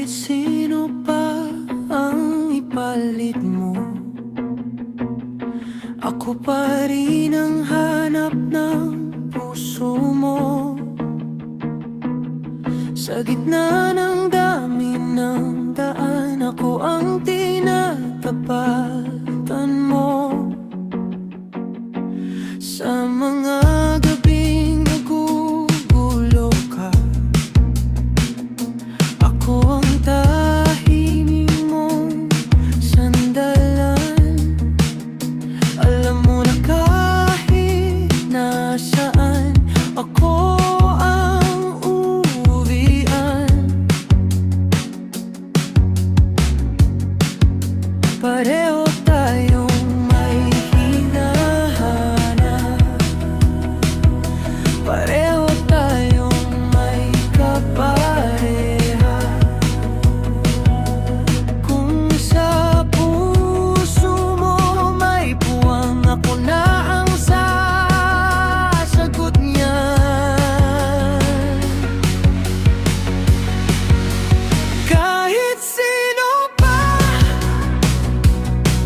Kahit sino pa ang ipalit mo, ako pa rin ang hanap ng puso mo. Sa gitna ng dami ng daan, ako ang tinatapatan mo. Sa mga gabing nagugulo ka, ako ang tahimik mong sandalan. Alam mo na kahit nasaan, ako ang uwian. Pareho tayong may hinahanap, pareho tayong may kapareha. Kung sa puso mo may puwang, ako na ang sasagot niyan. Kahit sino pa,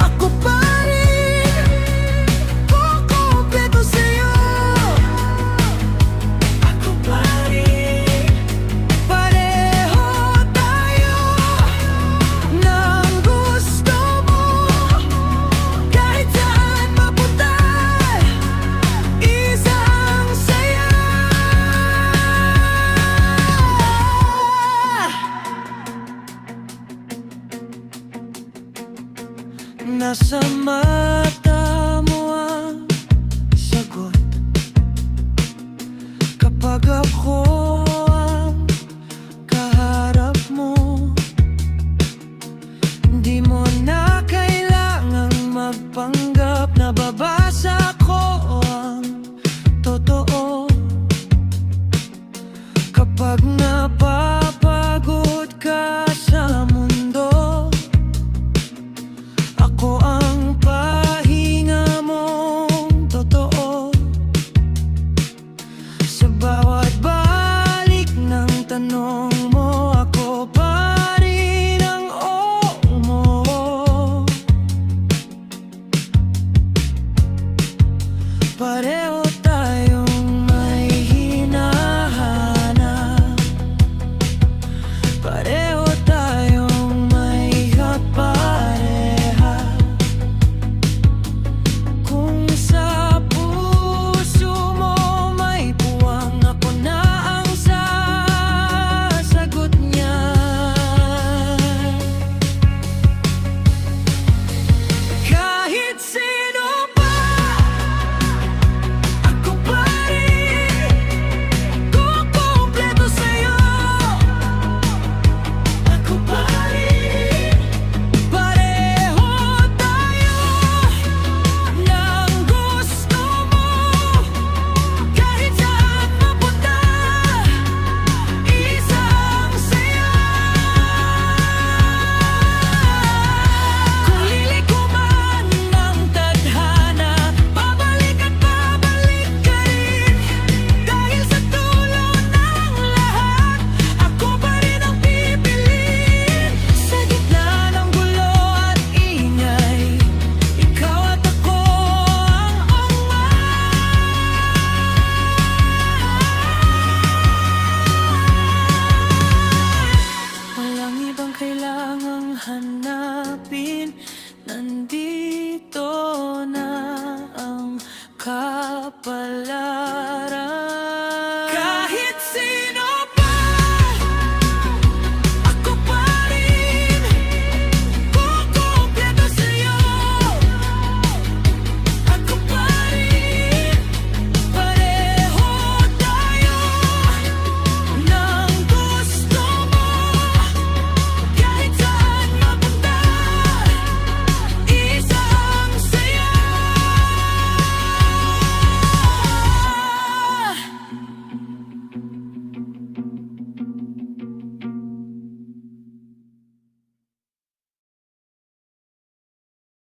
ako pa rin kukumpleto sa'yo. Ako pa rin, pareho tayo ng gusto mo. Kahit saan mapunta, isa ang saya. Nasa mata mo ang sagot kapag ako ang kaharap mo. Di mo na kailangang magpanggap na babasa ko ang totoo. Kapag napapagod ka sa mundo, ako ang pahinga mong totoo. Sa bawat balik ng tanong mo, ako pa rin ang oo mo. Pareho